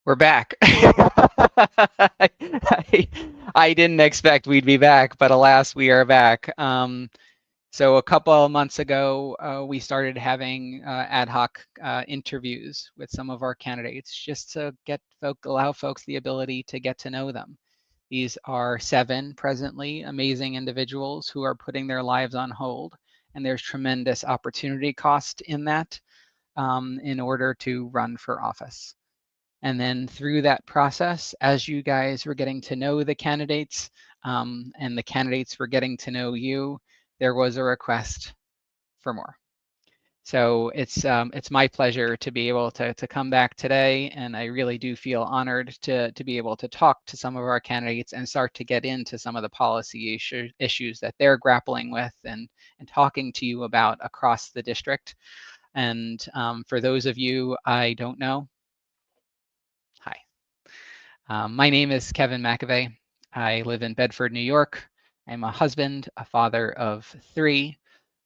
We're back. I, I didn't expect we'd be back, but alas, we are back. So a couple of months ago, we started having ad hoc interviews with some of our candidates just to allow folks the ability to get to know them. These are 7 presently amazing individuals who are putting their lives on hold, and there's tremendous opportunity cost in that in order to run for office. And then through that process, as you guys were getting to know the candidates and the candidates were getting to know you, there was a request for more. So it's my pleasure to be able to come back today, and I really do feel honored to be able to talk to some of our candidates and start to get into some of the policy issues that they're grappling with and talking to you about across the district. And for those of you I don't know, hi. My name is Kevin McAvey. I live in Bedford, New York. I'm a husband, a father of 3.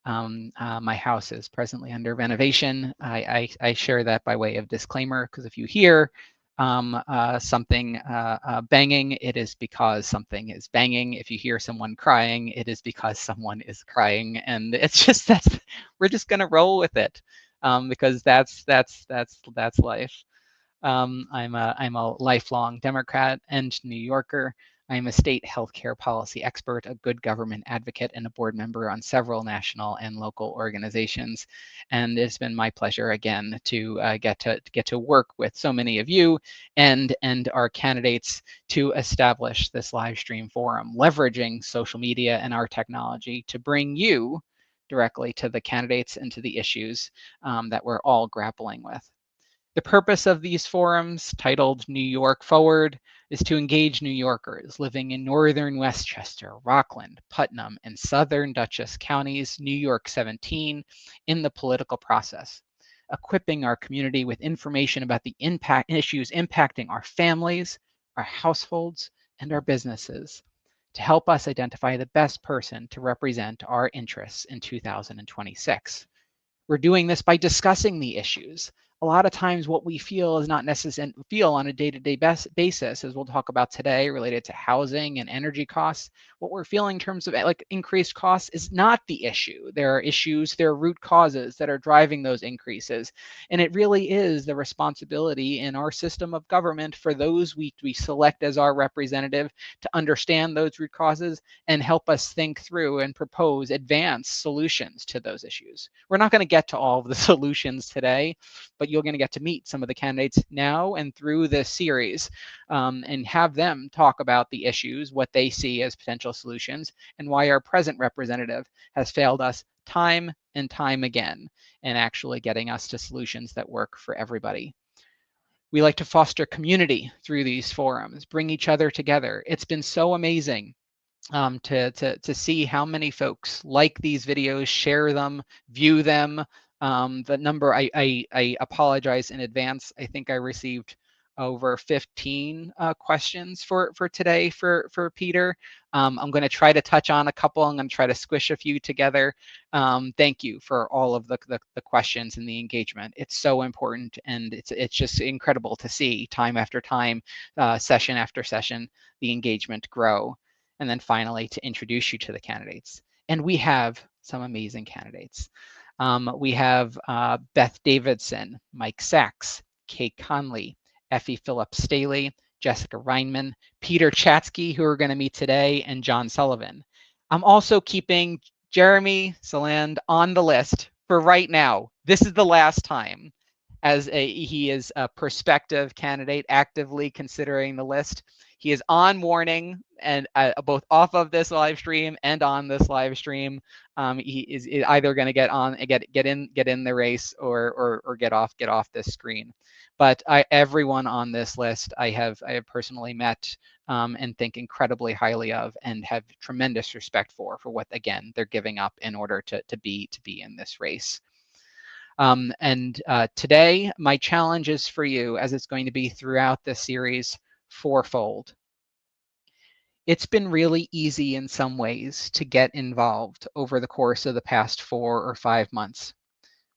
My house is presently under renovation. I share that by way of disclaimer, because if you hear something banging, it is because something is banging. If you hear someone crying, it is because someone is crying, and it's just we're just gonna roll with it because that's life. I'm a lifelong Democrat and New Yorker. I'm a state healthcare policy expert, a good government advocate, and a board member on several national and local organizations. And it's been my pleasure again to get to work with so many of you and our candidates to establish this live stream forum, leveraging social media and our technology to bring you directly to the candidates and to the issues that we're all grappling with. The purpose of these forums, titled New York Forward, is to engage New Yorkers living in northern Westchester, Rockland, Putnam, and southern Dutchess counties, New York 17, in the political process, equipping our community with information about the issues impacting our families, our households, and our businesses to help us identify the best person to represent our interests in 2026. We're doing this by discussing the issues. A lot of times what we feel is not necessarily feel on a day-to-day basis, as we'll talk about today, related to housing and energy costs. What we're feeling in terms of like increased costs is not the issue. There are issues, there are root causes that are driving those increases. And it really is the responsibility in our system of government for those we select as our representative to understand those root causes and help us think through and propose advanced solutions to those issues. We're not going to get to all of the solutions today, but you're going to get to meet some of the candidates now and through this series and have them talk about the issues, what they see as potential solutions, and why our present representative has failed us time and time again in actually getting us to solutions that work for everybody. We like to foster community through these forums, bring each other together. It's been so amazing to see how many folks like these videos, share them, view them. The number, I apologize in advance. I think I received over 15 questions for today for Peter. I'm going to try to touch on a couple. I'm going to try to squish a few together. Thank you for all of the questions and the engagement. It's so important, and it's just incredible to see time after time, session after session, the engagement grow. And then finally, to introduce you to the candidates. And we have some amazing candidates. We have Beth Davidson, Mike Sachs, Kate Conley, Effie Phillips Staley, Jessica Reinman, Peter Chatzky, who we're going to meet today, and John Sullivan. I'm also keeping Jeremy Saland on the list for right now. This is the last time, as he is a prospective candidate actively considering the list. He is on warning, and both off of this live stream and on this live stream, he is either going to get in the race or get off this screen. But everyone on this list I have personally met and think incredibly highly of, and have tremendous respect for what, again, they're giving up in order to be in this race. Today, my challenge is for you, as it's going to be throughout this series, fourfold. It's been really easy in some ways to get involved over the course of the past 4 or 5 months.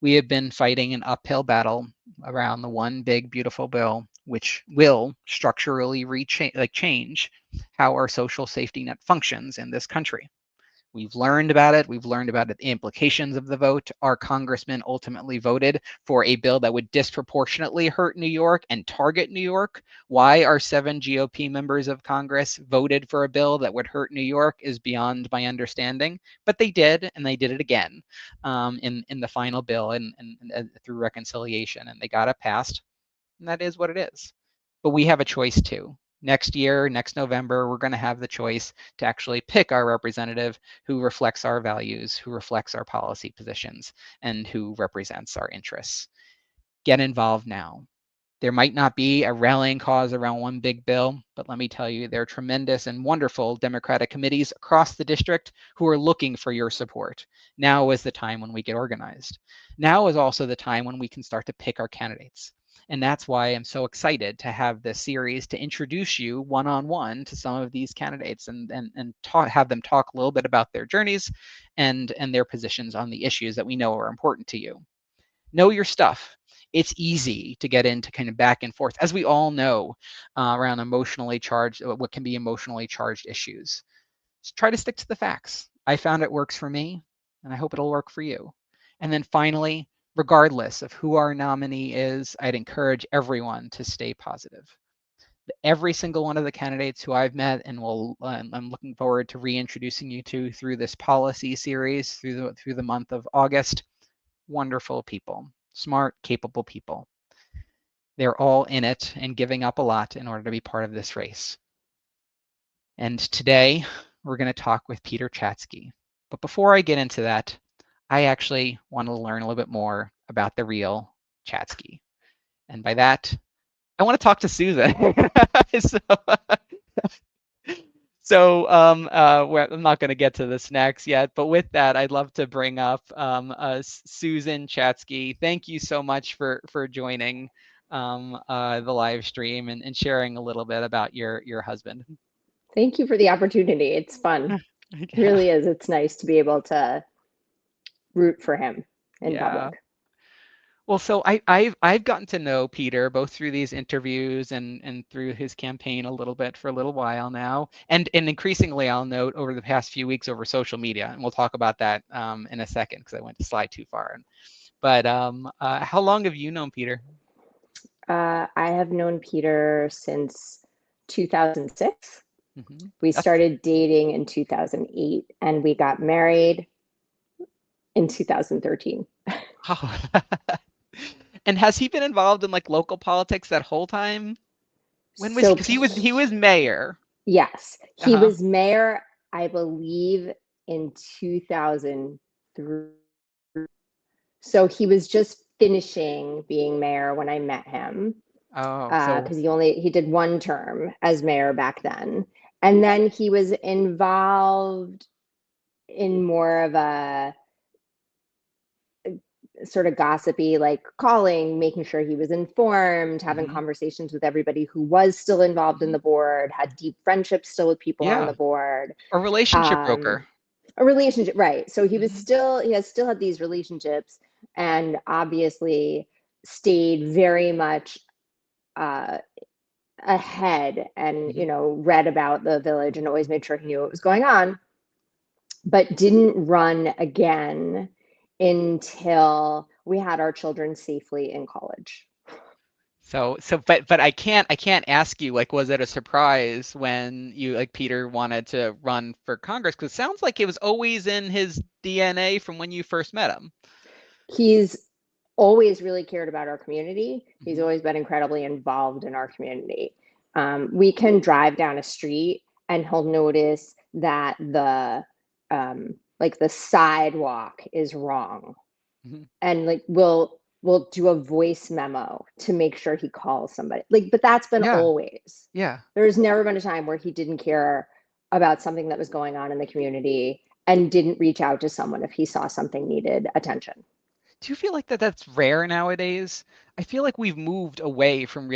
We have been fighting an uphill battle around the one big, beautiful bill, which will structurally change how our social safety net functions in this country. We've learned about it. We've learned about the implications of the vote. Our congressman ultimately voted for a bill that would disproportionately hurt New York and target New York. Why our 7 GOP members of Congress voted for a bill that would hurt New York is beyond my understanding, but they did, and they did it again in the final bill and through reconciliation, and they got it passed, and that is what it is. But we have a choice too. Next year, next November, we're going to have the choice to actually pick our representative who reflects our values, who reflects our policy positions, and who represents our interests. Get involved now. There might not be a rallying cause around one big bill, but let me tell you, there are tremendous and wonderful Democratic committees across the district who are looking for your support. Now is the time when we get organized. Now is also the time when we can start to pick our candidates. And that's why I'm so excited to have this series to introduce you one-on-one to some of these candidates and have them talk a little bit about their journeys and their positions on the issues that we know are important to you. Know your stuff. It's easy to get into kind of back and forth, as we all know, around emotionally charged, what can be emotionally charged issues. Just try to stick to the facts. I found it works for me, and I hope it'll work for you. And then finally, regardless of who our nominee is, I'd encourage everyone to stay positive. Every single one of the candidates who I've met and I'm looking forward to reintroducing you to through this policy series through the month of August, wonderful people, smart, capable people. They're all in it and giving up a lot in order to be part of this race. And today we're going to talk with Peter Chatzky. But before I get into that, I actually want to learn a little bit more about the real Chatzky. And by that, I want to talk to Susan. I'm not going to get to the snacks yet, but with that, I'd love to bring up Susan Chatzky. Thank you so much for joining the live stream and sharing a little bit about your husband. Thank you for the opportunity. It's fun. It really is. It's nice to be able to root for him in public. Well, so I've gotten to know Peter both through these interviews and through his campaign a little bit for a little while now, and increasingly I'll note over the past few weeks over social media, and we'll talk about that in a second because I went to slide too far. But how long have you known Peter? I have known Peter since 2006. Mm-hmm. We started dating in 2008, and we got married in 2013. Oh. And has he been involved in like local politics that whole time? When was he? Because he was mayor. Yes, he was mayor, I believe, in 2003. So he was just finishing being mayor when I met him. Oh, because he did one term as mayor back then, and then he was involved in more of a sort of gossipy, like calling, making sure he was informed, having conversations with everybody who was still involved in the board, had deep friendships still with people on the board. A relationship broker. A relationship, right. So he was he has still had these relationships, and obviously stayed very much ahead and read about the village and always made sure he knew what was going on, but didn't run again until we had our children safely in college. But I can't ask you, like, was it a surprise when Peter wanted to run for Congress? Because it sounds like it was always in his DNA from when you first met him. He's always really cared about our community. He's always been incredibly involved in our community. We can drive down a street and he'll notice that the sidewalk is wrong, and we'll do a voice memo to make sure he calls somebody. But that's been always. Yeah. There's never been a time where he didn't care about something that was going on in the community and didn't reach out to someone if he saw something needed attention. Do you feel like that's rare nowadays? I feel like we've moved away from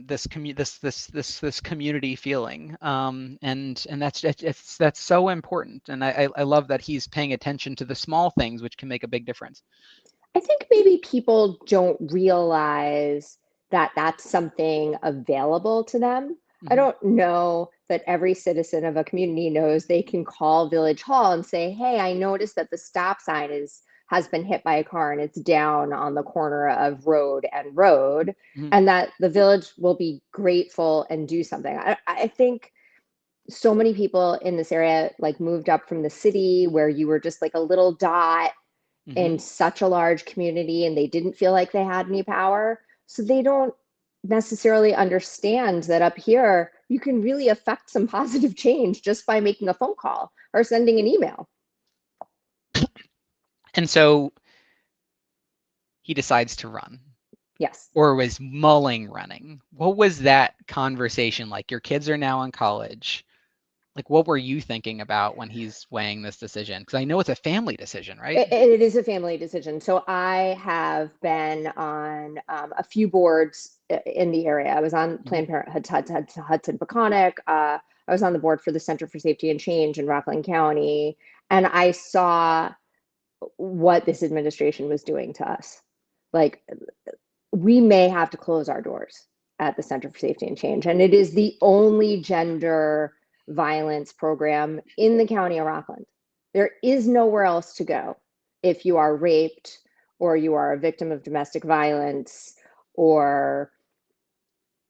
this community feeling, and that's so important. And I love that he's paying attention to the small things which can make a big difference. I think maybe people don't realize that that's something available to them. I Mm-hmm. don't know that every citizen of a community knows they can call Village Hall and say, "Hey, I noticed that the stop sign has been hit by a car and it's down on the corner of road and road," Mm-hmm. and that the village will be grateful and do something. I think so many people in this area like moved up from the city where you were just like a little dot Mm-hmm. in such a large community and they didn't feel like they had any power. So they don't necessarily understand that up here, you can really affect some positive change just by making a phone call or sending an email. And so he decides to run, Yes. or was mulling running. What was that conversation like? Your kids are now in college. Like, what were you thinking about when he's weighing this decision? Because I know it's a family decision, right? It is a family decision. So I have been on a few boards in the area. I was on Mm-hmm. Planned Parenthood Hudson Peconic. I was on the board for the Center for Safety and Change in Rockland County, and I saw what this administration was doing to us. Like, we may have to close our doors at the Center for Safety and Change, and it is the only gender violence program in the county of Rockland. There is nowhere else to go if you are raped or you are a victim of domestic violence or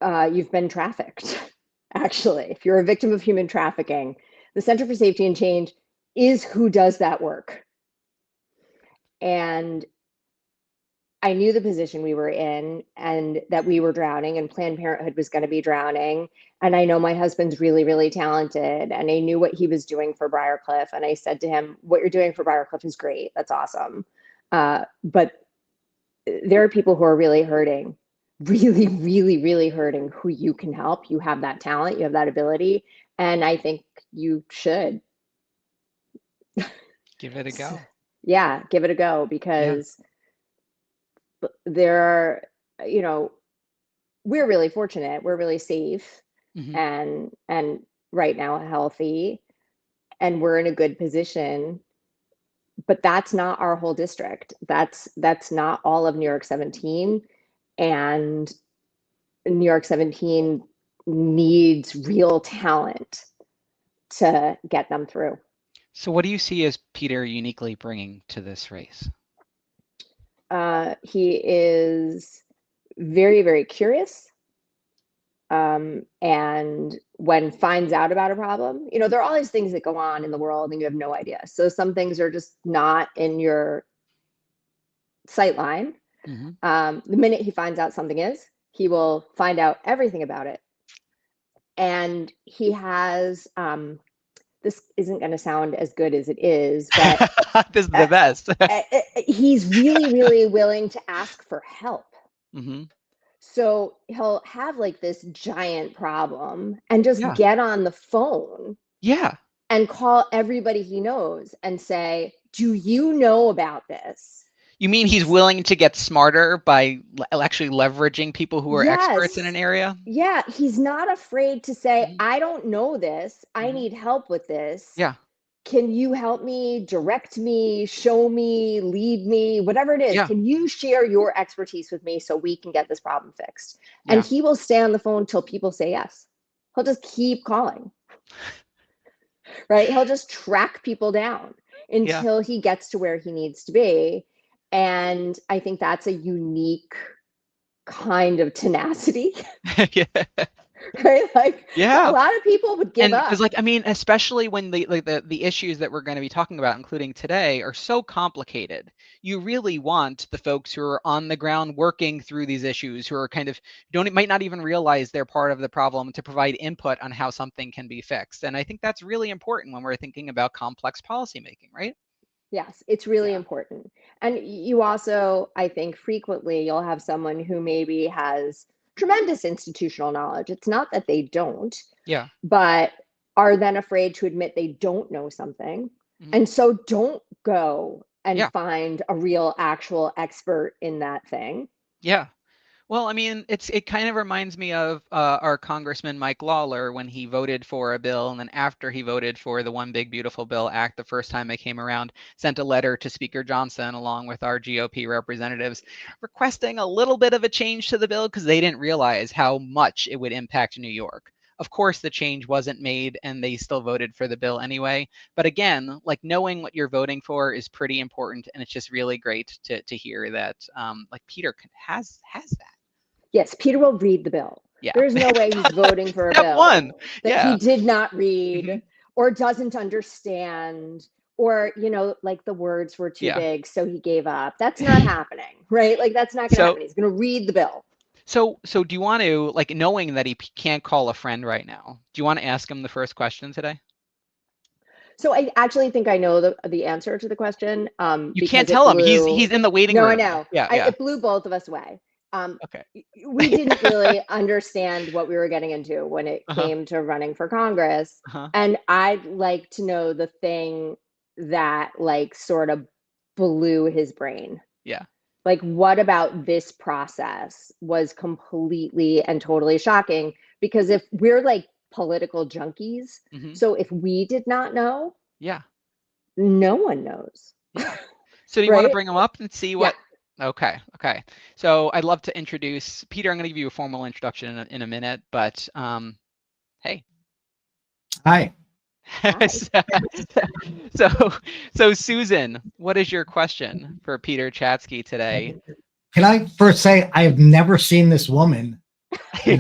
you've been trafficked. Actually, if you're a victim of human trafficking, the Center for Safety and Change is who does that work. And I knew the position we were in and that we were drowning and Planned Parenthood was going to be drowning. And I know my husband's really, really talented. And I knew what he was doing for Briarcliff. And I said to him, "What you're doing for Briarcliff is great. That's awesome. But there are people who are really hurting, really, really, really hurting, who you can help. You have that talent, you have that ability. And I think you should, Give it a go. yeah, give it a go Yeah. because there are, we're really fortunate. We're really safe Mm-hmm. and right now healthy, and we're in a good position. But that's not our whole district. That's not all of New York 17. And New York 17 needs real talent to get them through. So, what do you see as Peter uniquely bringing to this race? He is very, very curious. And when finds out about a problem, there are all these things that go on in the world and you have no idea. So some things are just not in your sight line. Mm-hmm. The minute he finds out something is, he will find out everything about it. And he has, this isn't going to sound as good as it is, but This is uh, the best. he's really, really willing to ask for help. Mm-hmm. So he'll have like this giant problem and just Yeah. get on the phone Yeah. and call everybody he knows and say, "Do you know about this?" You mean he's willing to get smarter by actually leveraging people who are experts in Yes. an area? Yeah, he's not afraid to say, Mm-hmm. "I don't know this. I Mm-hmm. need help with this. Yeah. Can you help me, direct me, show me, lead me, whatever it is? Yeah. Can you share your expertise with me so we can get this problem fixed?" And Yeah. he will stay on the phone till people say yes. He'll just keep calling, right? He'll just track people down Yeah. until he gets to where he needs to be. And I think that's a unique kind of tenacity, Yeah. right? Like a Yeah. lot of people would give And because, up. like, I mean, especially when the issues that we're going to be talking about, including today, are so complicated, you really want the folks who are on the ground working through these issues, who are kind of might not even realize they're part of the problem, to provide input on how something can be fixed. And I think that's really important when we're thinking about complex policymaking, right? Yes, it's really Yeah. important. And you also, I think, frequently you'll have someone who maybe has tremendous institutional knowledge. It's not that they don't, Yeah. but are then afraid to admit they don't know something. Hmm. And so don't go and Yeah. find a real actual expert in that thing. Yeah. Well, I mean, it kind of reminds me of our Congressman Mike Lawler when he voted for a bill, and then after he voted for the One Big Beautiful Bill Act the first time it came around, sent a letter to Speaker Johnson along with our GOP representatives requesting a little bit of a change to the bill because they didn't realize how much it would impact New York. Of course, the change wasn't made and they still voted for the bill anyway. But again, like knowing what you're voting for is pretty important. And it's just really great to hear that like Peter has that. Yes, Peter will read the bill. Yeah. There's no way he's voting for a bill that he did not read or doesn't understand, or, you know, like the words were too big, so he gave up. That's not happening, right? Like that's not going to happen. He's going to read the bill. So do you want to, like, knowing that he can't call a friend right now, do you want to ask him the first question today? So I actually think I know the answer to the question. You can't tell him. He's in the waiting room. No, I know. Yeah. It blew both of us away. Okay. We didn't really understand what we were getting into when it came to running for Congress. And I'd like to know the thing that like sort of blew his brain. Yeah. Like, what about this process was completely and totally shocking? Because if we're like political junkies, so if we did not know, no one knows. Yeah. So do you want to bring him up and see what? Yeah. Okay. So I'd love to introduce Peter. I'm going to give you a formal introduction in a minute, but hey. Hi. So Susan, what is your question for Peter Chatzky today? Can I first say I have never seen this woman? The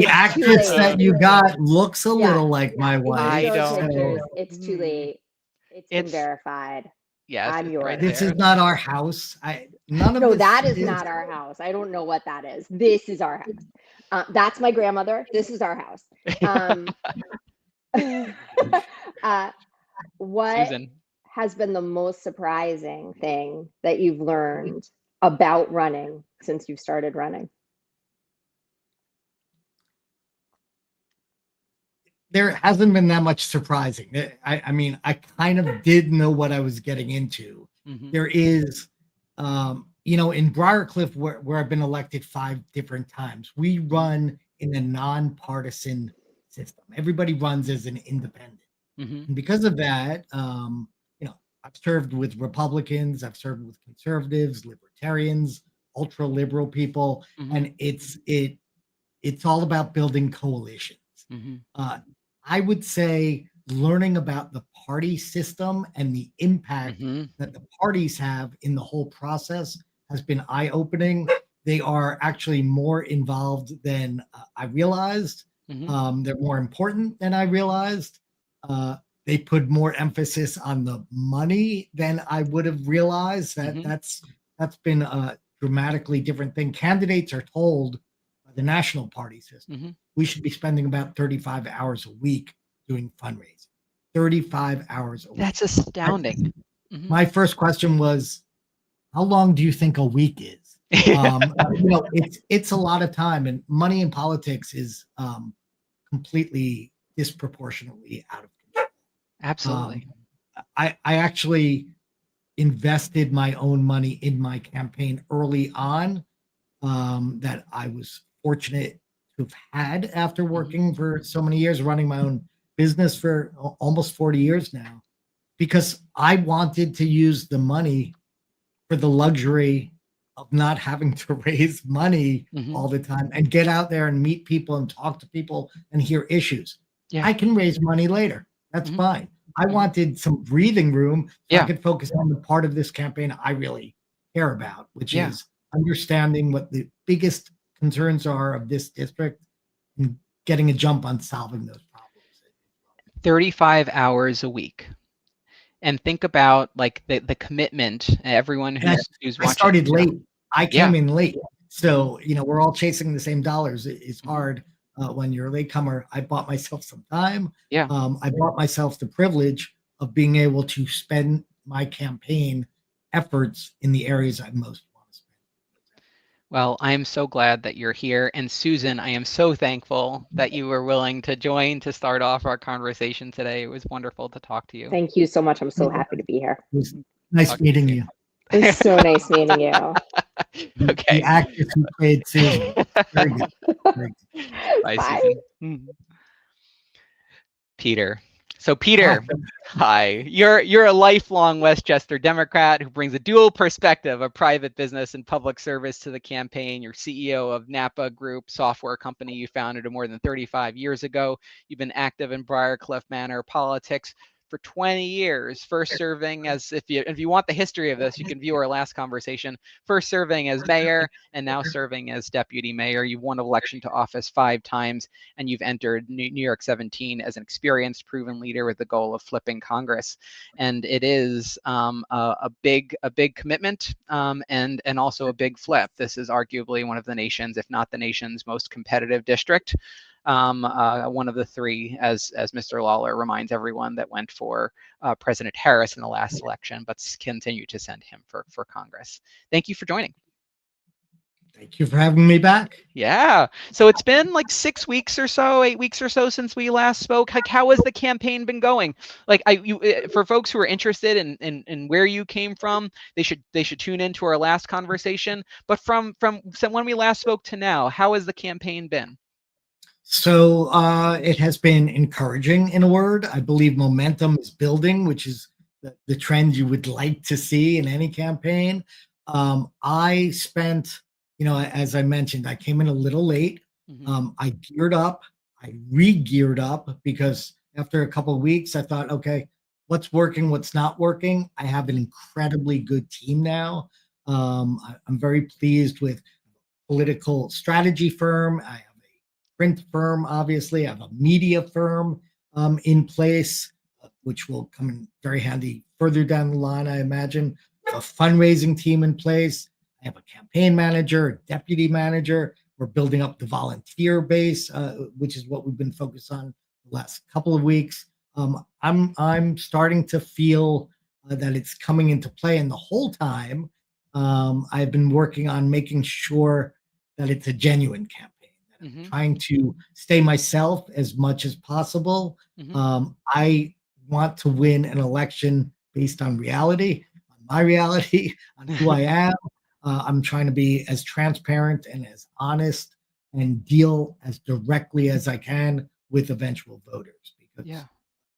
actress that you got looks a little like my wife. I don't. It's too late. It's been verified. Yes, I'm yours. Right this is not our house. That is not our house. I don't know what that is. This is our house. That's my grandmother. This is our house. What Susan has been the most surprising thing that you've learned about running since you've started running? There hasn't been that much surprising. I mean, I kind of did know what I was getting into. There is, you know, in Briarcliff, where I've been elected 5 different times, we run in a nonpartisan system. Everybody runs as an independent. And because of that, you know, I've served with Republicans, I've served with conservatives, libertarians, ultra liberal people, and it's all about building coalitions. I would say learning about the party system and the impact that the parties have in the whole process has been eye-opening. They are actually more involved than I realized. They're more important than I realized. They put more emphasis on the money than I would have realized. That's been a dramatically different thing. Candidates are told by the national party system we should be spending about 35 hours a week doing fundraising. 35 hours a week. That's astounding. My first question was, how long do you think a week is? You know, it's a lot of time, and money in politics is completely disproportionately out of control. Absolutely. I actually invested my own money in my campaign early on, that I was fortunate to have had after working for so many years, running my own business for almost 40 years now, because I wanted to use the money for the luxury of not having to raise money all the time and get out there and meet people and talk to people and hear issues. I can raise money later. That's fine. I wanted some breathing room so I could focus on the part of this campaign I really care about, which is understanding what the biggest concerns are of this district and getting a jump on solving those problems. 35 hours a week. And think about like the commitment, everyone who's watching. I started late. I came in late. So, you know, we're all chasing the same dollars. It's hard when you're a latecomer. I bought myself some time. I bought myself the privilege of being able to spend my campaign efforts in the areas I most want to spend. Well, I am so glad that you're here. And Susan, I am so thankful that you were willing to join to start off our conversation today. It was wonderful to talk to you. Thank you so much. I'm so happy to be here. It was nice meeting you. It was so nice meeting you. Okay. The actress who played Susan. Very good. Very good. Bye, Bye. Susan. Peter. So Peter, hi. You're a lifelong Westchester Democrat who brings a dual perspective of private business and public service to the campaign. You're CEO of Napa Group, software company you founded more than 35 years ago. You've been active in Briarcliff Manor politics for 20 years, first serving as, if you want the history of this, you can view our last conversation, first serving as mayor and now serving as deputy mayor. You've won election to office 5 times, and you've entered New York 17 as an experienced, proven leader with the goal of flipping Congress. And it is a big commitment, and also a big flip. This is arguably one of the nation's, if not the nation's, most competitive district. One of the 3, as Mr. Lawler reminds everyone, that went for President Harris in the last election, but continue to send him for Congress. Thank you for joining. Thank you for having me back. Yeah. So it's been like 6 weeks or so, 8 weeks or so since we last spoke. Like, how has the campaign been going? Like, for folks who are interested in where you came from, they should tune into our last conversation. But from when we last spoke to now, how has the campaign been? So it has been encouraging, in a word. I believe momentum is building, which is the trend you would like to see in any campaign. I spent, as I mentioned, I came in a little late. I geared up. I re-geared up because after a couple of weeks, I thought, okay, what's working, what's not working? I have an incredibly good team now. I'm very pleased with political strategy firm. I have print firm, obviously. I have a media firm in place, which will come in very handy further down the line, I imagine. A fundraising team in place. I have a campaign manager, a deputy manager. We're building up the volunteer base, which is what we've been focused on the last couple of weeks. I'm starting to feel that it's coming into play, and the whole time I've been working on making sure that it's a genuine campaign. Trying to stay myself as much as possible. I want to win an election based on reality, on my reality, on who I am. I'm trying to be as transparent and as honest and deal as directly as I can with eventual voters. Because the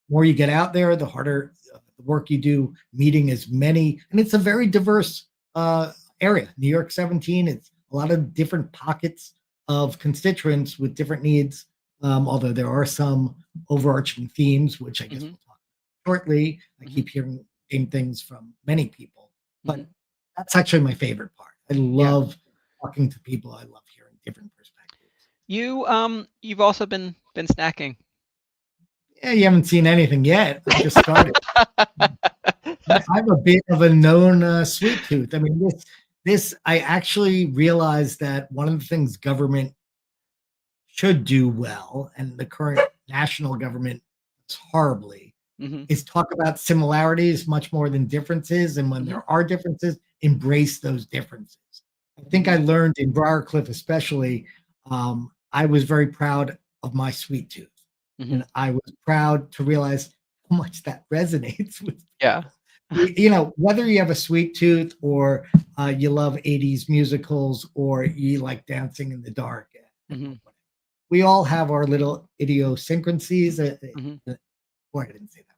more you get out there, the harder the work you do, meeting as many. And it's a very diverse area. New York 17, it's a lot of different pockets of constituents with different needs, although there are some overarching themes, which I guess we'll talk about shortly. I keep hearing same things from many people, but that's actually my favorite part. I love talking to people. I love hearing different perspectives. You've also been snacking. Yeah, you haven't seen anything yet. I just started. I have a bit of a known sweet tooth. I mean, this, I actually realized that one of the things government should do well, and the current national government is horribly, is talk about similarities much more than differences. And when there are differences, embrace those differences. I think I learned in Briarcliff especially, I was very proud of my sweet tooth. And I was proud to realize how much that resonates with whether you have a sweet tooth or you love 80s musicals or you like dancing in the dark. We all have our little idiosyncrasies. Boy, I didn't say that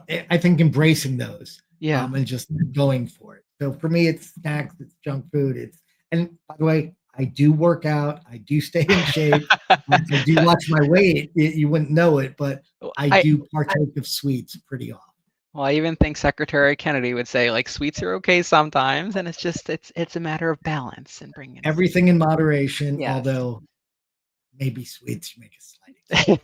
word. I think embracing those and just going for it. So for me, it's snacks, it's junk food. And by the way, I do work out. I do stay in shape. I do watch my weight. You wouldn't know it, but I do partake of sweets pretty often. Well, I even think Secretary Kennedy would say, like, sweets are okay sometimes, and it's a matter of balance and bringing everything in moderation. Although maybe sweets make a slight.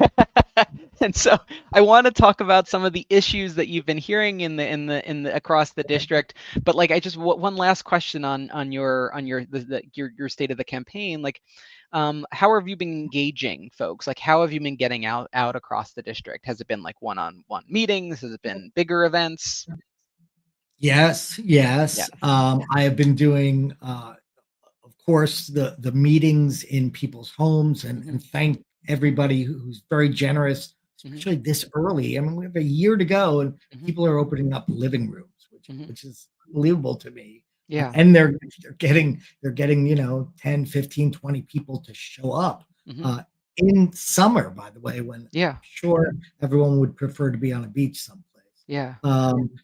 And so I want to talk about some of the issues that you've been hearing in the across the district. But like, one last question on your state of the campaign. Like, how have you been engaging folks? Like, how have you been getting out across the district? Has it been like one-on-one meetings? Has it been bigger events? Yes. I have been doing, of course, the meetings in people's homes, and thank everybody who's very generous, especially this early. I mean, we have a year to go, and people are opening up living rooms, which which is unbelievable to me. Yeah. And they're getting 10, 15, 20 people to show up in summer, by the way, when I'm sure everyone would prefer to be on a beach someplace. Yeah.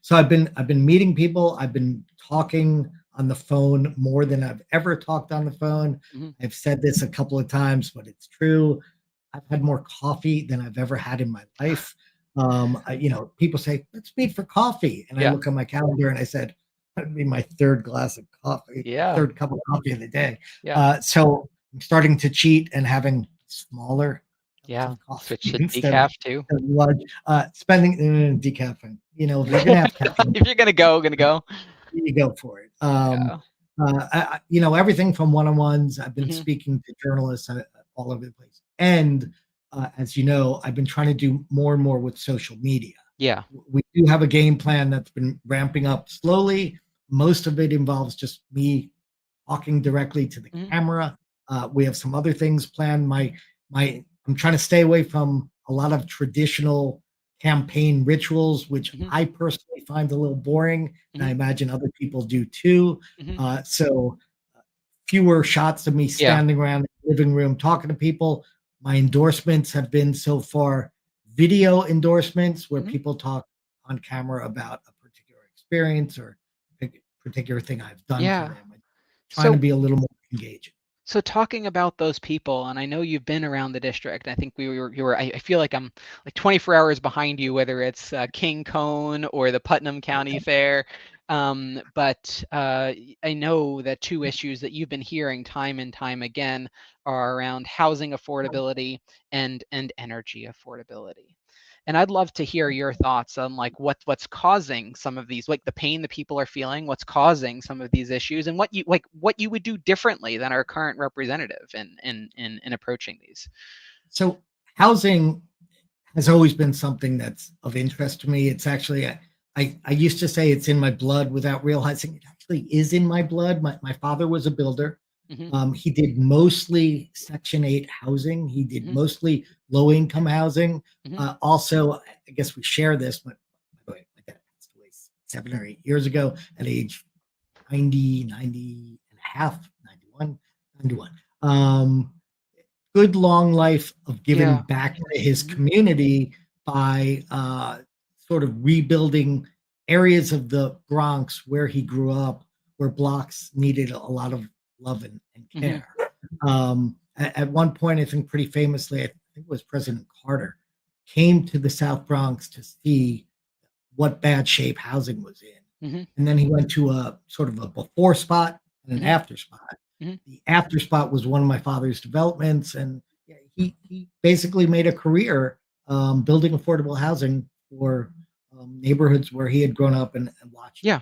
So I've been meeting people. I've been talking on the phone more than I've ever talked on the phone. I've said this a couple of times, but it's true. I've had more coffee than I've ever had in my life. People say, let's meet for coffee. And I look at my calendar and I said, that'd be my third glass of coffee, third cup of coffee of the day. So I'm starting to cheat and having smaller switch to decaf too. Spending decaf. If you're gonna have caffeine, if you're gonna go, you go for it. Everything from one-on-ones. I've been speaking to journalists all over the place, and as you know, I've been trying to do more and more with social media. Yeah, we do have a game plan that's been ramping up slowly. Most of it involves just me talking directly to the camera. We have some other things planned. I'm trying to stay away from a lot of traditional campaign rituals, which I personally find a little boring, and I imagine other people do too. So fewer shots of me standing around the living room talking to people. My endorsements have been so far video endorsements where people talk on camera about a particular experience or a particular thing I've done for them. I'm trying to be a little more engaging. So talking about those people, and I know you've been around the district. I think I feel like I'm like 24 hours behind you, whether it's King Cone or the Putnam County Fair. But I know that two issues that you've been hearing time and time again are around housing affordability and energy affordability. And I'd love to hear your thoughts on like what's causing some of these, like the pain that people are feeling, what's causing some of these issues, and what you would do differently than our current representative in approaching these. So housing has always been something that's of interest to me. It's actually I used to say it's in my blood without realizing it actually is in my blood. My father was a builder. He did mostly Section 8 housing. He did mostly low-income housing. Also, I guess we share this, but by the way, my dad passed away 7 or 8 years ago at age 90 and a half, 91. Good long life of giving back to his community by sort of rebuilding areas of the Bronx where he grew up, where blocks needed a lot of love and care. At one point, I think pretty famously, I think it was President Carter, came to the South Bronx to see what bad shape housing was in. And then he went to a sort of a before spot and an after spot. The after spot was one of my father's developments, and he basically made a career building affordable housing for neighborhoods where he had grown up and watched. In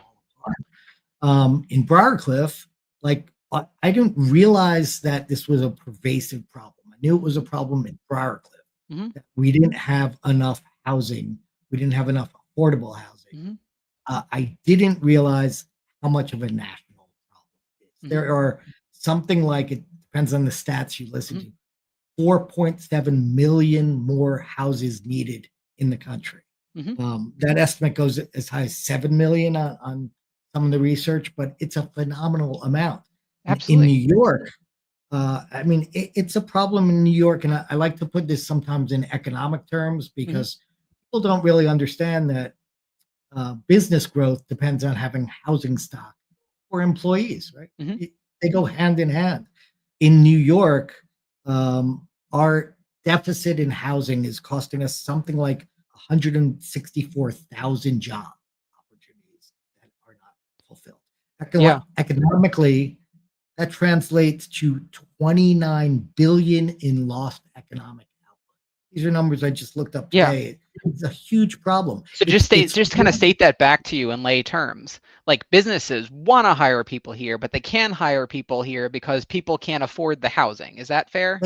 Briarcliff, I didn't realize that this was a pervasive problem. I knew it was a problem in Briarcliff. That we didn't have enough housing. We didn't have enough affordable housing. I didn't realize how much of a national problem it is. There are something like, it depends on the stats you listen to, 4.7 million more houses needed in the country. That estimate goes as high as 7 million on some of the research, but it's a phenomenal amount. Absolutely. In New York, it's a problem in New York, and I like to put this sometimes in economic terms because people don't really understand that business growth depends on having housing stock for employees, right? They go hand in hand. In New York, our deficit in housing is costing us something like 164,000 job opportunities that are not fulfilled. Economically, that translates to 29 billion in lost economic output. These are numbers I just looked up today. It's a huge problem. So just kind of state that back to you in lay terms. Like, businesses want to hire people here, but they can hire people here because people can't afford the housing. Is that fair?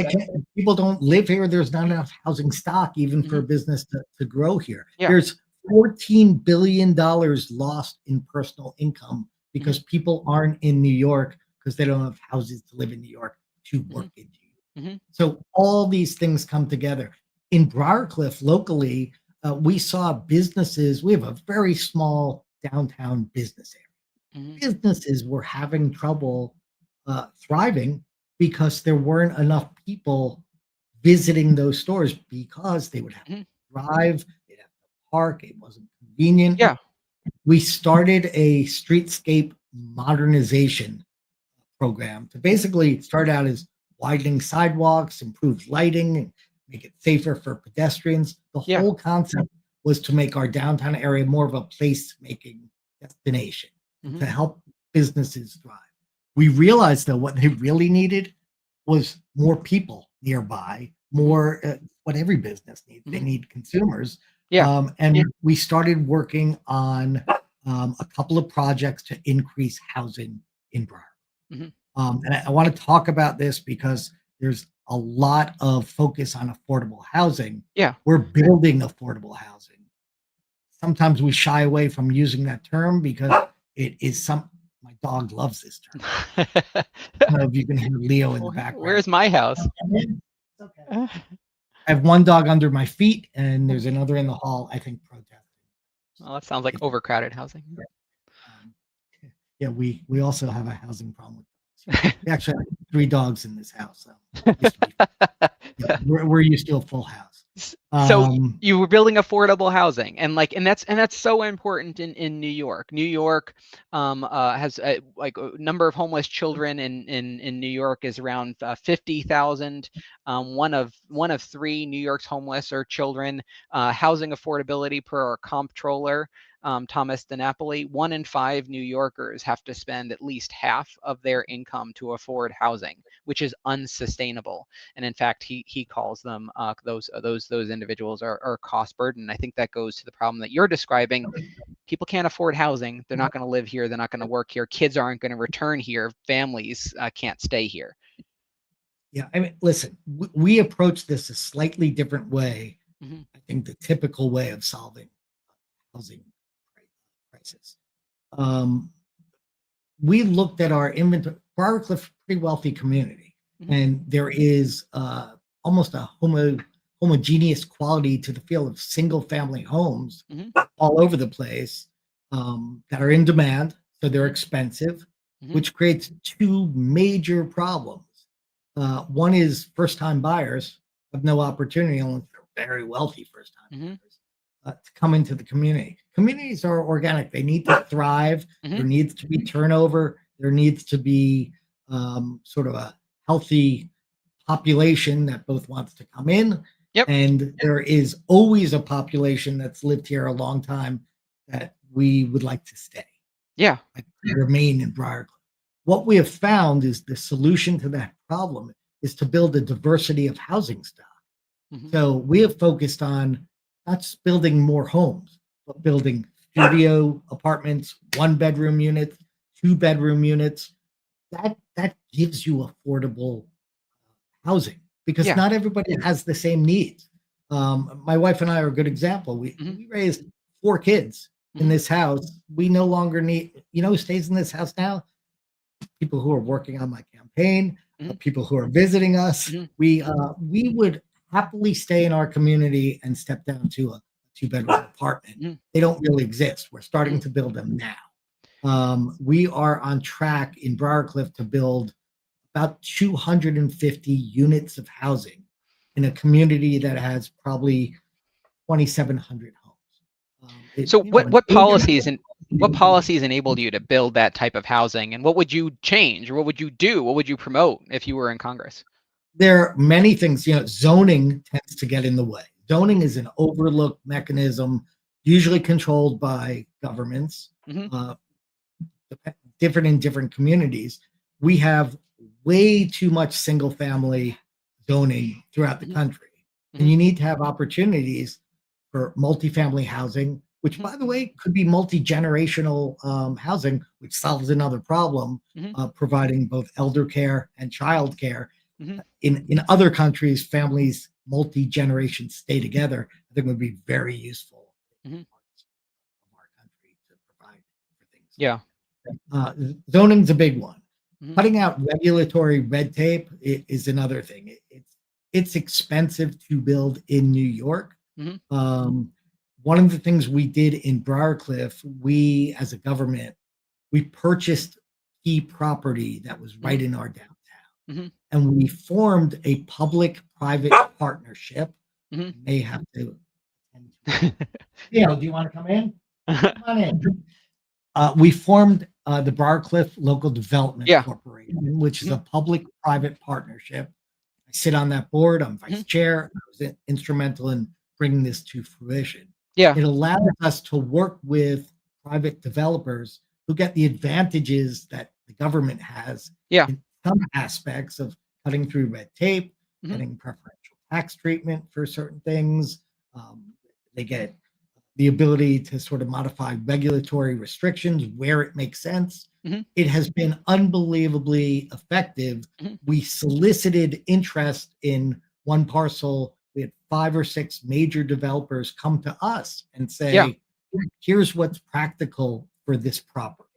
People don't live here. There's not enough housing stock even for a business to grow here. There's $14 billion lost in personal income because people aren't in New York because they don't have houses to live in New York to work in New York. So all these things come together. In Briarcliff, locally, we saw businesses. We have a very small downtown business area. Mhm. Businesses were having trouble thriving because there weren't enough people visiting those stores because they would have to Mhm. drive, they'd have to park, it wasn't convenient. Yeah. We started a streetscape modernization program to basically start out as widening sidewalks, improve lighting, and make it safer for pedestrians. The Yeah. whole concept was to make our downtown area more of a place-making destination Mhm. to help businesses thrive. We realized, though, what they really needed was more people nearby, more what every business needs. They Mhm. need consumers. Yeah. And we started working on a couple of projects to increase housing in Briar. Mhm. And I want to talk about this because there's a lot of focus on affordable housing. Yeah. We're building affordable housing. Sometimes we shy away from using that term because it is my dog loves this term. I don't know if you can hear Leo in the background. Where's my house? It's okay. I have one dog under my feet, and there's another in the hall, I think, protesting. Well, that sounds like overcrowded housing. Yeah, we also have a housing problem. We actually have 3 dogs in this house. So we're used to a full house. So you were building affordable housing, and that's so important in New York. New York has like a number of homeless children in New York is around 50,000. One of 3 New York's homeless are children. Housing affordability per our comptroller, Thomas DiNapoli, 1 in 5 New Yorkers have to spend at least half of their income to afford housing, which is unsustainable. And in fact, he calls them those individuals are cost burden. I think that goes to the problem that you're describing. People can't afford housing. They're not going to live here. They're not going to work here. Kids aren't going to return here. Families can't stay here. Yeah, I mean, listen, we approach this a slightly different way. Mm-hmm. I think the typical way of solving housing crisis. We looked at our inventory. Briarcliff, pretty wealthy community, Mm-hmm. and there is almost a homogeneous quality to the feel of single-family homes Mm-hmm. all over the place that are in demand, so they're expensive, Mm-hmm. which creates 2 major problems. One is first-time buyers have no opportunity unless they're very wealthy first-time Mm-hmm. buyers to come into the community. Communities are organic. They need to thrive. Mm-hmm. There needs to be turnover. There needs to be sort of a healthy population that both wants to come in. Yep. And there is always a population that's lived here a long time that we would like to stay. Yeah. Like remain in Briarcliff. What we have found is the solution to that problem is to build a diversity of housing stock. Mm-hmm. So we have focused on not just building more homes, but building studio apartments, 1-bedroom units, 2-bedroom units. That gives you affordable housing because not everybody has the same needs. My wife and I are a good example. We raised 4 kids in this house. We no longer need, who stays in this house now? People who are working on my campaign, people who are visiting us. We would happily stay in our community and step down to a 2-bedroom apartment. They don't really exist. We're starting to build them now. We are on track in Briarcliff to build about 250 units of housing in a community that has probably 2,700 homes. So what policies enabled you to build that type of housing, and what would you change, or what would you do, what would you promote if you were in Congress? There are many things. Zoning tends to get in the way. Zoning is an overlooked mechanism, usually controlled by governments, different in different communities. We have way too much single-family zoning throughout the country, and you need to have opportunities for multifamily housing, which, by the way, could be multi-generational housing, which solves another problem, providing both elder care and child care. In other countries, families, multi-generations stay together. I think would be very useful in parts of our country to provide for things. Yeah. Zoning's a big one. Cutting out regulatory red tape is another thing. It's expensive to build in New York. one of the things we did in Briarcliff, we as a government, we purchased key property that was right in our downtown. And we formed a public-private partnership. You may have to. Do you want to come in? Come on in. We formed the Briarcliff Local Development Corporation, which is a public-private partnership. I sit on that board. I'm vice chair. I was instrumental in bringing this to fruition. It allows us to work with private developers who get the advantages that the government has in some aspects of cutting through red tape, getting preferential tax treatment for certain things. They get the ability to sort of modify regulatory restrictions where it makes sense. It has been unbelievably effective. We solicited interest in one parcel. We had 5 or 6 major developers come to us and say, here's what's practical for this property.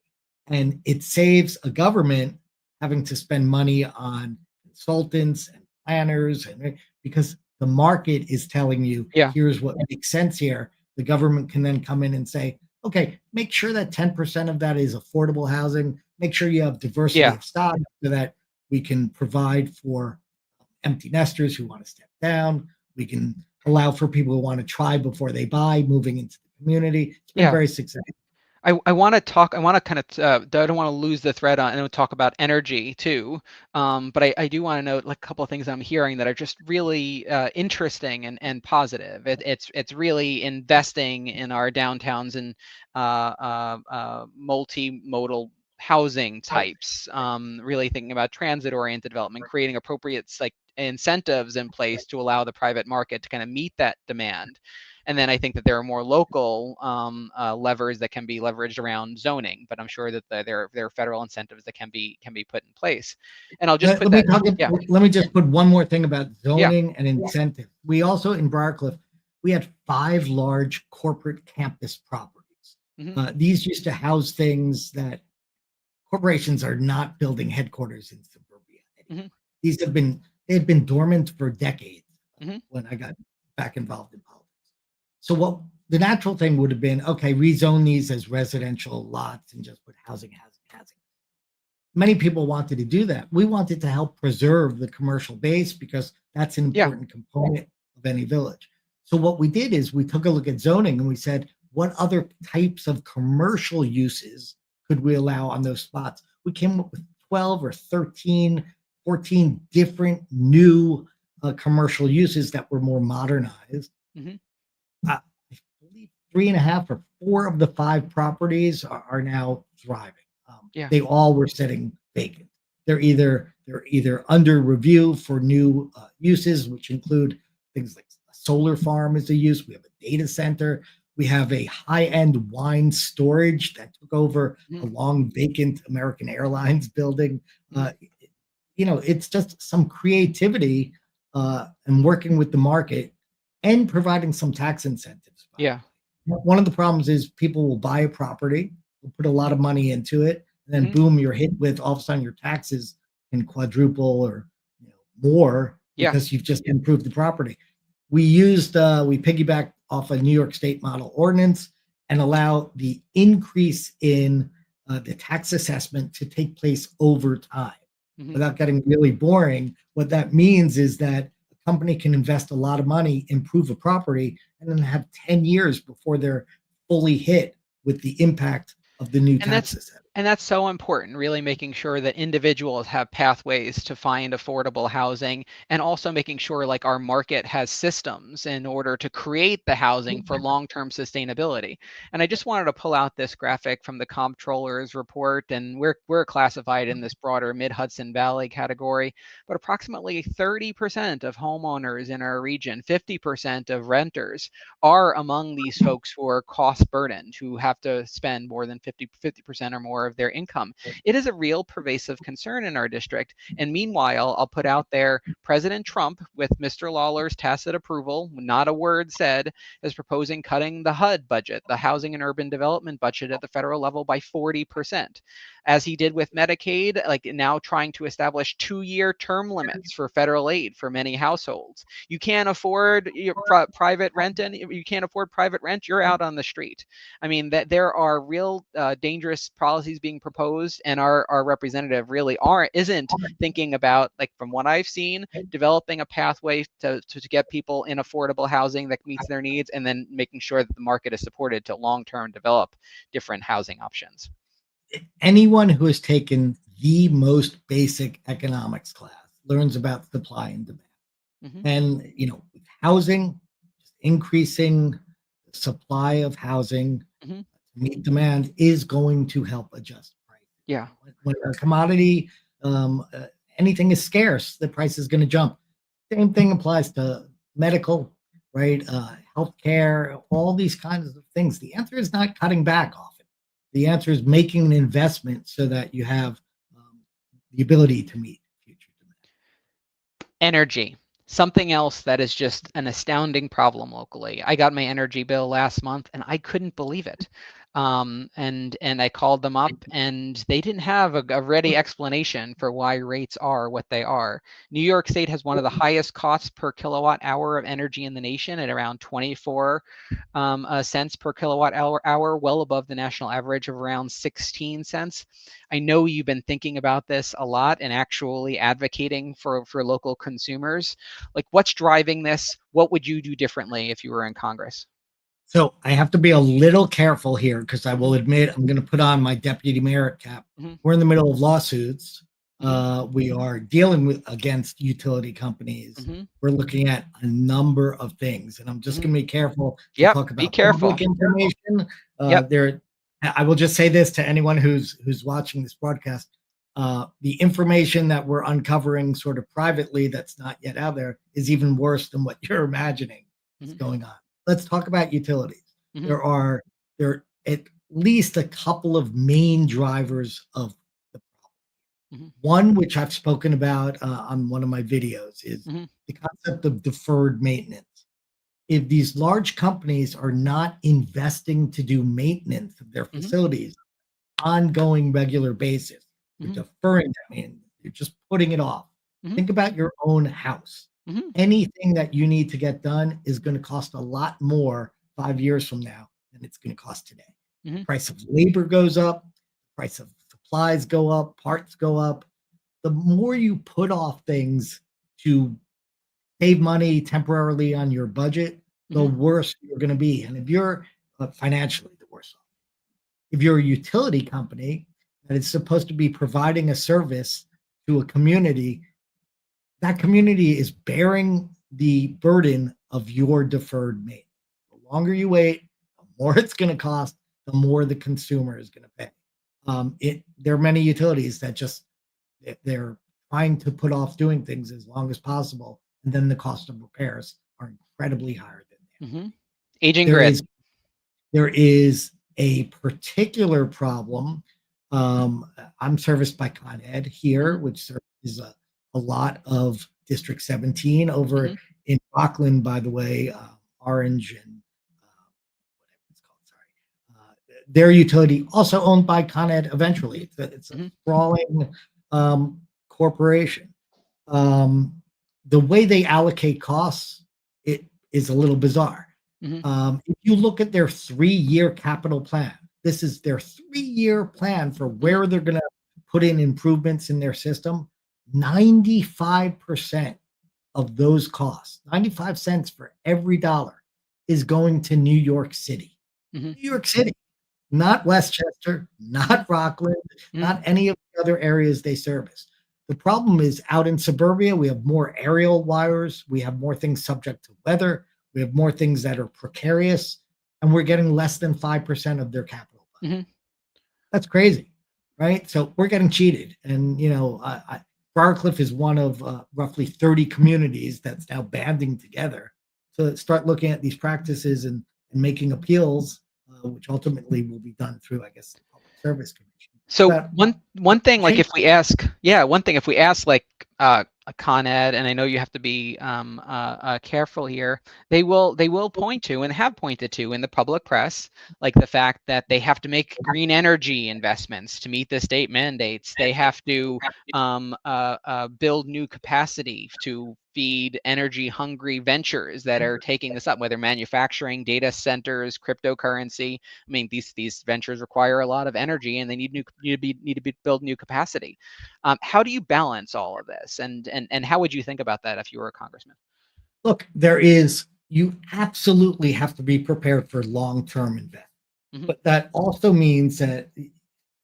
And it saves a government having to spend money on consultants and planners, and because the market is telling you, here's what makes sense here. The government can then come in and say, okay, make sure that 10% of that is affordable housing. Make sure you have diversity of stock so that we can provide for empty nesters who want to step down. We can allow for people who want to try before they buy, moving into the community. It's been very successful. I want to talk, I want to kind of, I don't want to lose the thread on, and talk about energy too. But I do want to note like a couple of things I'm hearing that are just really interesting and positive. It's really investing in our downtowns and multimodal housing types, really thinking about transit-oriented development, creating appropriate like incentives in place to allow the private market to kind of meet that demand. And then I think that there are more local levers that can be leveraged around zoning, but I'm sure that there are federal incentives that can be put in place. And I'll just let me just put one more thing about zoning and incentive. We also in Briarcliff, we had 5 large corporate campus properties. These used to house things that corporations are not building headquarters in suburbia. These had been dormant for decades when I got back involved in politics. So what the natural thing would have been, okay, rezone these as residential lots and just put housing. Many people wanted to do that. We wanted to help preserve the commercial base because that's an important component of any village. So what we did is we took a look at zoning and we said, what other types of commercial uses could we allow on those spots? We came up with 12 or 13, 14 different new commercial uses that were more modernized. I believe 3.5 or 4 of the 5 properties are now thriving. They all were sitting vacant. They're either under review for new uses, which include things like a solar farm as a use. We have a data center. We have a high-end wine storage that took over a long vacant American Airlines building. It's just some creativity and working with the market and providing some tax incentives. One of the problems is people will buy a property, will put a lot of money into it, and then boom, you're hit with all of a sudden your taxes can quadruple or more because you've just improved the property. We piggybacked off a New York State model ordinance and allow the increase in the tax assessment to take place over time. Without getting really boring, what that means is that a company can invest a lot of money, improve a property, and then have 10 years before they're fully hit with the impact of the new tax assessment. And that's so important, really making sure that individuals have pathways to find affordable housing, and also making sure like our market has systems in order to create the housing for long-term sustainability. And I just wanted to pull out this graphic from the comptroller's report, and we're classified in this broader mid-Hudson Valley category, but approximately 30% of homeowners in our region, 50% of renters are among these folks who are cost burdened, who have to spend more than 50% or more more of their income. It is a real pervasive concern in our district. And meanwhile, I'll put out there, President Trump, with Mr. Lawler's tacit approval, not a word said, is proposing cutting the HUD budget, the Housing and Urban Development budget at the federal level, by 40%. As he did with Medicaid, like now trying to establish 2-year term limits for federal aid for many households. You can't afford private rent, and you can't afford private rent, you're out on the street. I mean, that there are real dangerous policies being proposed, and our representative really isn't thinking about, like from what I've seen, developing a pathway to get people in affordable housing that meets their needs, and then making sure that the market is supported to long-term develop different housing options. Anyone who has taken the most basic economics class learns about supply and demand. And, housing, increasing the supply of housing to meet demand is going to help adjust price. Yeah. When a commodity, anything is scarce, the price is going to jump. Same thing applies to medical, right? Healthcare, all these kinds of things. The answer is not cutting back off it. The answer is making an investment so that you have the ability to meet future demand. Energy. Something else that is just an astounding problem locally. I got my energy bill last month and I couldn't believe it. And I called them up and they didn't have a ready explanation for why rates are what they are. New York State has one of the highest costs per kilowatt hour of energy in the nation at around 24 cents per kilowatt hour, well above the national average of around 16 cents. I know you've been thinking about this a lot and actually advocating for local consumers. Like, what's driving this? What would you do differently if you were in Congress? So I have to be a little careful here because I will admit I'm going to put on my deputy mayor cap. We're in the middle of lawsuits. We are dealing against utility companies. We're looking at a number of things, and I'm just going to be careful to talk about public information. I will just say this to anyone who's watching this broadcast. The information that we're uncovering sort of privately that's not yet out there is even worse than what you're imagining is going on. Let's talk about utilities. There are at least a couple of main drivers of the problem. One, which I've spoken about on one of my videos, is the concept of deferred maintenance. If these large companies are not investing to do maintenance of their facilities on ongoing regular basis, they're deferring that maintenance. You're just putting it off. Think about your own house. Anything that you need to get done is going to cost a lot more 5 years from now than it's going to cost today. The price of labor goes up, the price of supplies go up, parts go up. The more you put off things to save money temporarily on your budget, the worse you're going to be. And if you're financially, the worse off. If you're a utility company that is supposed to be providing a service to a community, that community is bearing the burden of your deferred maintenance. The longer you wait, the more it's going to cost, the more the consumer is going to pay. There are many utilities that they're trying to put off doing things as long as possible, and then the cost of repairs are incredibly higher than that. Aging grid. There is a particular problem. I'm serviced by Con Ed here, which serves a lot of District 17 over in Rockland, by the way, Orange and whatever it's called. Sorry, their utility also owned by Con Ed. Eventually, it's a sprawling corporation. The way they allocate costs, it is a little bizarre. If you look at their 3-year capital plan, this is their 3-year plan for where they're going to put in improvements in their system. 95% of those costs, 95 cents for every dollar, is going to New York City. New York City, not Westchester, not Rockland, not any of the other areas they service. The problem is out in suburbia, we have more aerial wires, we have more things subject to weather, we have more things that are precarious, and we're getting less than 5% of their capital budget. That's crazy, right? So we're getting cheated. And, Briarcliff is one of roughly 30 communities that's now banding together to start looking at these practices and making appeals, which ultimately will be done through, I guess, the Public Service Commission. So But one thing, like change- if we ask, like a Con Ed, and I know you have to be careful here, they will point to and have pointed to in the public press, like the fact that they have to make green energy investments to meet the state mandates. They have to build new capacity to feed energy hungry ventures that are taking this up, whether manufacturing, data centers, cryptocurrency. I mean, these ventures require a lot of energy, and they need to build new capacity. How do you balance all of this, and how would you think about that if you were a congressman? Look, you absolutely have to be prepared for long-term investment, but that also means that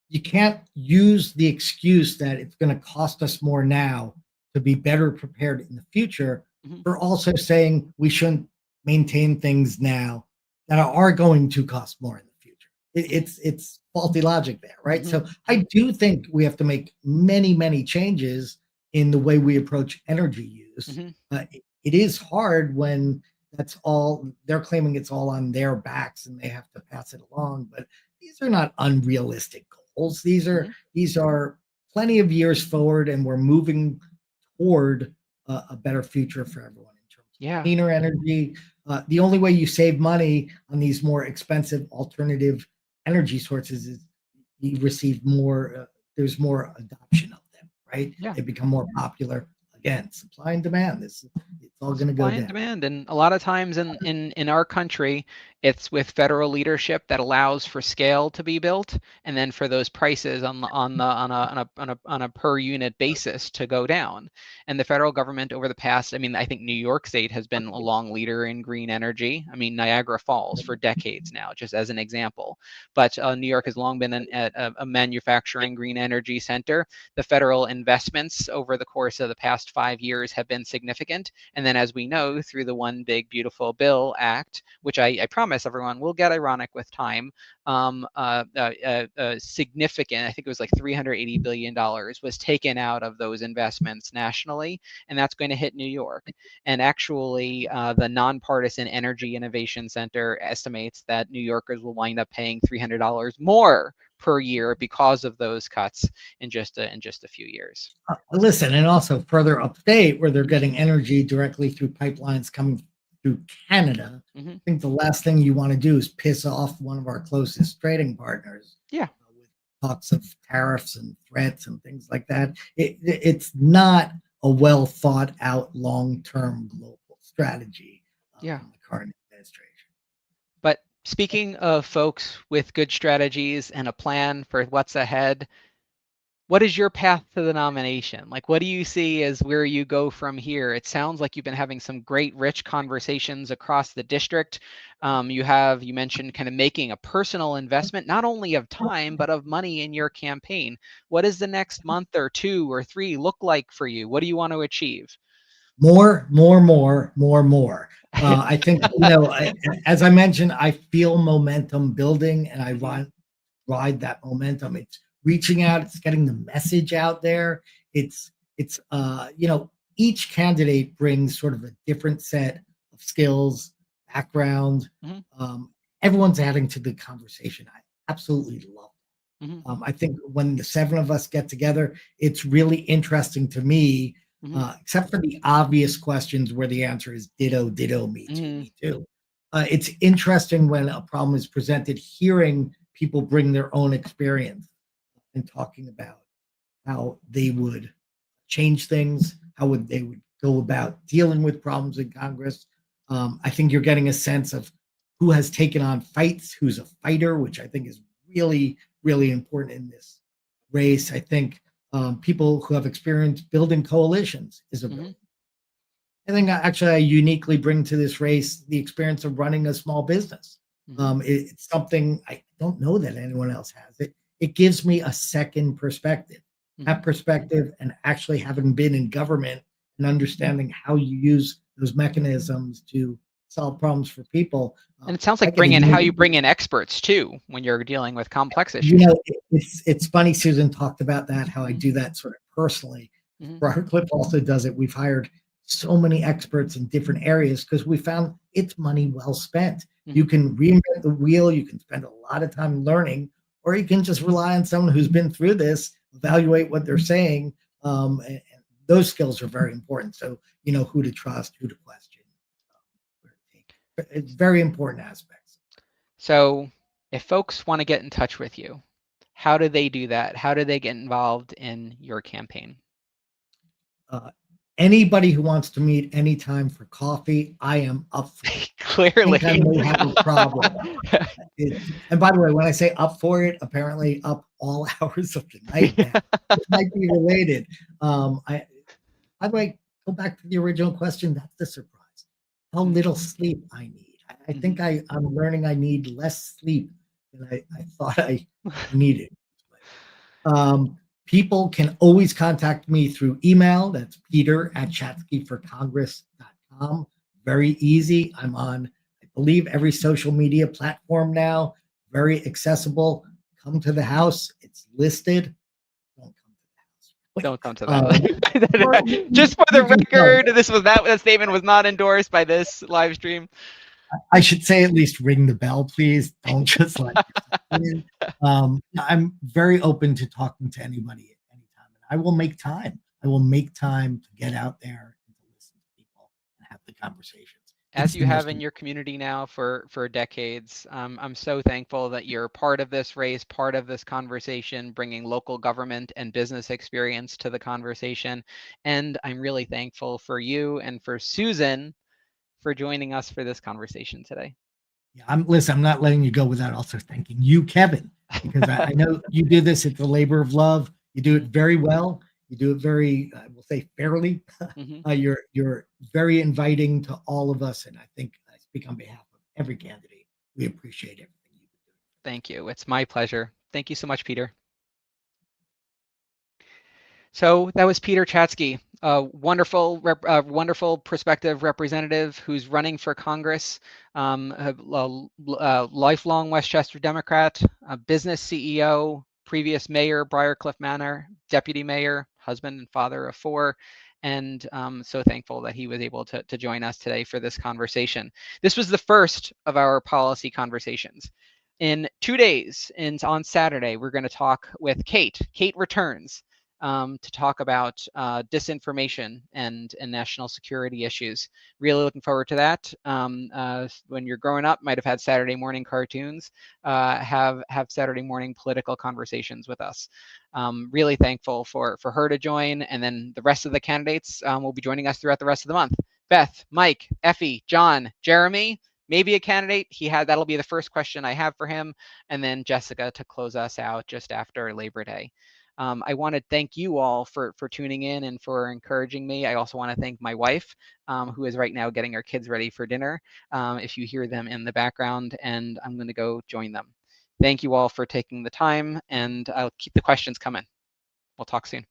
you can't use the excuse that it's going to cost us more now to be better prepared in the future for also saying we shouldn't maintain things now that are going to cost more in the future. It's faulty logic there, right? So I do think we have to make many changes in the way we approach energy use. It is hard when that's all they're claiming, it's all on their backs and they have to pass it along, but these are not unrealistic goals. These are plenty of years forward, and we're moving toward a better future for everyone in terms of cleaner energy. The only way you save money on these more expensive alternative energy sources is you receive more. There's more adoption of them, right? Yeah. They become more popular. Again, supply and demand. It's all going to go down. Supply and demand, and a lot of times in our country, it's with federal leadership that allows for scale to be built, and then for those prices on a per unit basis to go down. And the federal government over the past, I mean, I think New York State has been a long leader in green energy. I mean, Niagara Falls for decades now, just as an example. But New York has long been a manufacturing green energy center. The federal investments over the course of the past 5 years have been significant, and then as we know through the One Big Beautiful Bill Act, which I promise everyone will get ironic with time, significant, I think it was like $380 billion was taken out of those investments nationally, and that's going to hit New York. And actually, the Nonpartisan Energy Innovation Center estimates that New Yorkers will wind up paying $300 more per year because of those cuts in just a few years. Listen, and also further upstate where they're getting energy directly through pipelines coming through Canada. I think the last thing you want to do is piss off one of our closest trading partners. Yeah. With talks of tariffs and threats and things like that. It's not a well thought out long-term global strategy from the current administration. But speaking of folks with good strategies and a plan for what's ahead, what is your path to the nomination? Like, what do you see as where you go from here? It sounds like you've been having some great, rich conversations across the district. You mentioned kind of making a personal investment, not only of time, but of money in your campaign. What does the next month or 2 or 3 look like for you? What do you want to achieve? More. I think, as I mentioned, I feel momentum building, and I ride that momentum. It's reaching out, it's getting the message out there. It's each candidate brings sort of a different set of skills, background. Everyone's adding to the conversation. I absolutely love it. I think when the 7 of us get together, it's really interesting to me, except for the obvious questions where the answer is ditto, me too, me too. It's interesting when a problem is presented, hearing people bring their own experience and talking about how they would change things, how they would go about dealing with problems in Congress. I think you're getting a sense of who has taken on fights, who's a fighter, which I think is really, really important in this race. I think people who have experience building coalitions is a really. I think actually I uniquely bring to this race the experience of running a small business. It's something I don't know that anyone else has. It gives me a second perspective. That perspective, and actually having been in government and understanding how you use those mechanisms to solve problems for people. And it sounds like how you bring in experts too when you're dealing with complex issues. It's funny. Susan talked about that, how I do that sort of personally. Briarcliff also does it. We've hired so many experts in different areas because we found it's money well spent. You can reinvent the wheel. You can spend a lot of time learning, or you can just rely on someone who's been through this, evaluate what they're saying. And those skills are very important. So you know who to trust, who to question. It's very important aspects. So if folks want to get in touch with you, how do they do that? How do they get involved in your campaign? Anybody who wants to meet anytime for coffee, I am up for it. Clearly. I think I may have a problem. And by the way, when I say up for it, apparently up all hours of the night now. It might be related. By the way, go back to the original question. That's the surprise. How little sleep I need. I think I'm learning I need less sleep than I thought I needed. People can always contact me through email. That's peter@chatzkyforcongress.com. Very easy. I'm on, I believe, every social media platform now. Very accessible. Come to the house. It's listed. Don't come to the house. Just for the record, that statement was not endorsed by this live stream. I should say at least ring the bell, please. Don't just like. I'm very open to talking to anybody at any time. And I will make time. I will make time to get out there and to listen to people and have the conversations. As you have in your community now for decades, I'm so thankful that you're part of this race, part of this conversation, bringing local government and business experience to the conversation. And I'm really thankful for you and for Susan for joining us for this conversation today. Yeah, I'm not letting you go without also thanking you, Kevin, because I know you do this. It's a labor of love. You do it very well. You do it very, we'll say, fairly. You're very inviting to all of us, and I think I speak on behalf of every candidate. We appreciate everything you do. Thank you. It's my pleasure. Thank you so much, Peter. So that was Peter Chatzky, a wonderful prospective representative who's running for Congress, a lifelong Westchester Democrat, a business CEO, previous mayor, Briarcliff Manor, deputy mayor, husband and father of 4, and so thankful that he was able to join us today for this conversation. This was the first of our policy conversations. In 2 days, on Saturday, we're going to talk with Kate. Kate returns to talk about disinformation and national security issues. Really looking forward to that. When you're growing up, might have had Saturday morning cartoons, have Saturday morning political conversations with us. Really thankful for her to join, and then the rest of the candidates will be joining us throughout the rest of the month. Beth, Mike, Effie, John, Jeremy, maybe a candidate. That'll be the first question I have for him, and then Jessica to close us out just after Labor Day. I want to thank you all for tuning in and for encouraging me. I also want to thank my wife, who is right now getting our kids ready for dinner. If you hear them in the background, and I'm going to go join them. Thank you all for taking the time, and I'll keep the questions coming. We'll talk soon.